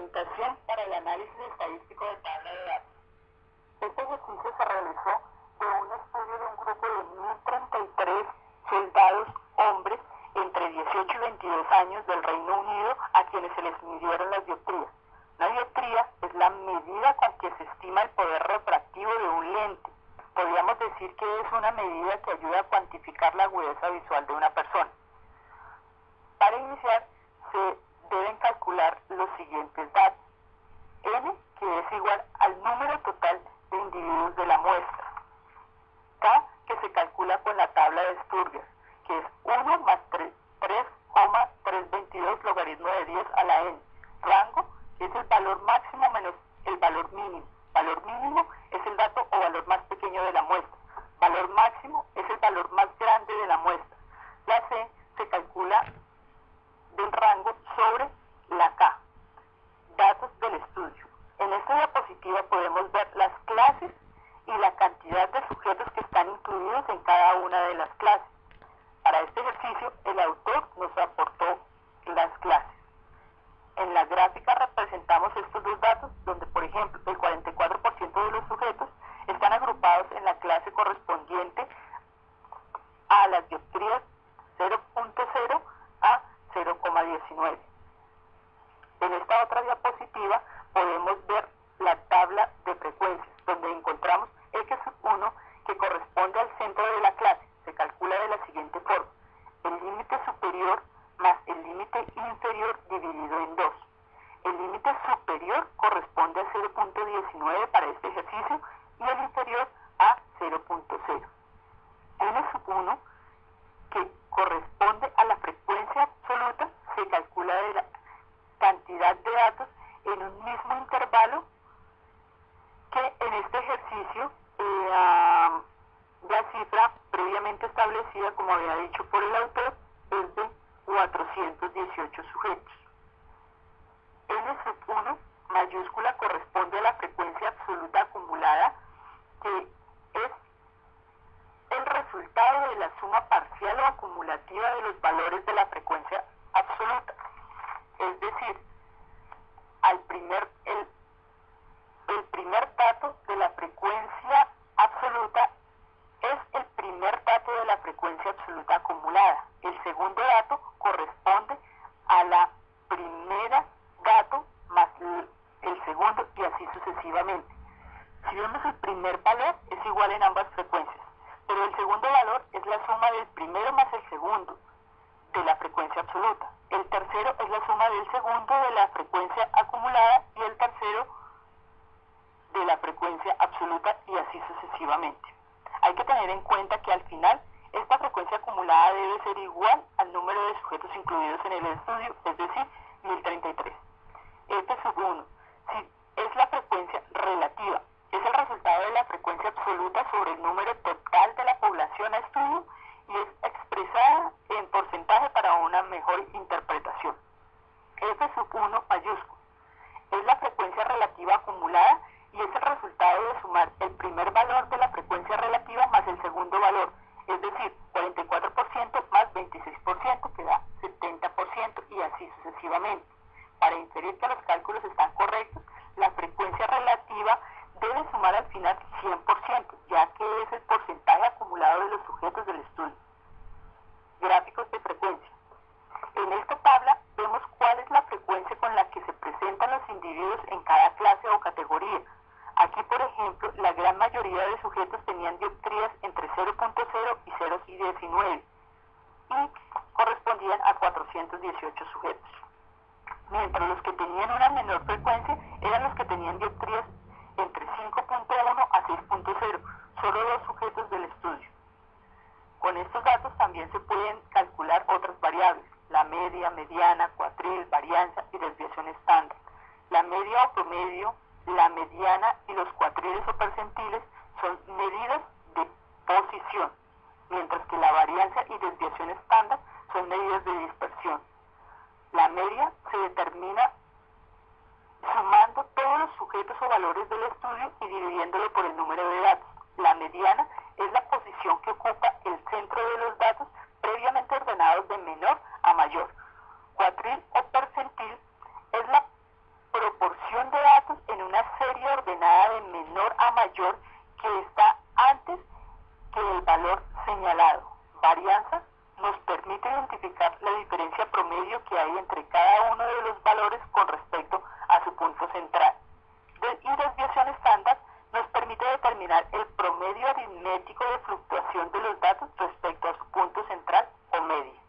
Orientación para el análisis estadístico de tabla de datos. Este ejercicio se realizó de un estudio de un grupo de 1.033 soldados hombres entre 18 y 22 años del Reino Unido a quienes se les midieron las dioptrías. La dioptría es la medida con que se estima el poder refractivo de un lente. Podríamos decir que es una medida que ayuda a cuantificar la agudeza visual de una persona. Para iniciar, se deben calcular los siguientes datos. N, que es igual al número total de individuos de la muestra. K, que se calcula con la tabla de Sturger, que es 1 más 3,322 logaritmo de 10 a la n. Rango, que es el valor máximo menos el valor mínimo. Valor mínimo es el dato o valor más pequeño de la muestra. Valor máximo es el valor más grande de la muestra. La C se calcula del rango sobre la K. Datos del estudio. En esta diapositiva podemos ver las clases y la cantidad de sujetos que están incluidos en cada una de las clases. Para este ejercicio, el autor nos aportó las clases. En la gráfica representamos estos dos datos, donde, por ejemplo, el 44% de los sujetos están agrupados en la clase correspondiente a las dioptrías 0.0 a 0,19. En esta otra diapositiva podemos ver la tabla de frecuencias, donde encontramos X1 que corresponde al centro de la clase. Se calcula de la siguiente forma: el límite superior más el límite inferior dividido en 2. El límite superior corresponde a 0.19 para este ejercicio y el inferior a 0.0. N1, que corresponde a la frecuencia absoluta, se calcula de la cantidad de datos en un mismo intervalo, que en este ejercicio la cifra previamente establecida, como había dicho por el autor, es de 418 sujetos. N1 mayúscula corresponde a la frecuencia absoluta acumulada, que es el resultado de la suma parcial o acumulativa de los valores de la frecuencia absoluta. Es decir, el primer dato de la frecuencia absoluta es el primer dato de la frecuencia absoluta acumulada. El segundo dato corresponde a la primera dato más el segundo y así sucesivamente. Si vemos, el primer valor es igual en ambas frecuencias, pero el segundo valor es la suma del primero más el segundo de la frecuencia absoluta. El tercero es la suma del segundo de la frecuencia acumulada y el tercero de la frecuencia absoluta y así sucesivamente. Hay que tener en cuenta que al final esta frecuencia acumulada debe ser igual al número de sujetos incluidos en el estudio, es decir, 1033. F1, si es la frecuencia relativa, es el resultado de la frecuencia absoluta sobre el número total de la población a estudio y es expresada en porcentaje para una mejor interpretación. F1 mayúsculo es la frecuencia relativa acumulada y es el resultado de sumar el primer valor de la frecuencia relativa más el segundo valor, es decir, 44% más 26% que da 70% y así sucesivamente. Para inferir que los cálculos están correctos, la frecuencia relativa debe sumar al final 100%, ya que es el porcentaje acumulado de los sujetos del estudio. Gráficos de frecuencia. En esta tabla vemos cuál es la frecuencia con la que se presentan los individuos en cada clase o categoría. Aquí, por ejemplo, la gran mayoría de sujetos tenían dioptrías entre 0.0 y 0,19 y correspondían a 418 sujetos. Mientras los que tenían una menor frecuencia eran los que tenían dioptrías entre 5.1 a 6.0, solo 2 sujetos del estudio. Con estos datos también se pueden calcular otras variables: la media, mediana, cuatril, varianza y desviación estándar. La media o promedio, la mediana y los cuatriles o percentiles son medidas de posición, mientras que la varianza y desviación estándar son medidas de dispersión. La media se determina sumando todos los sujetos o valores del estudio y dividiéndolo por el número de datos. La mediana es la posición que ocupa el centro de los datos previamente ordenados de menor a mayor. Cuatril o percentil es la proporción mayor que está antes que el valor señalado. Varianza nos permite identificar la diferencia promedio que hay entre cada uno de los valores con respecto a su punto central. Y desviación estándar nos permite determinar el promedio aritmético de fluctuación de los datos respecto a su punto central o medio.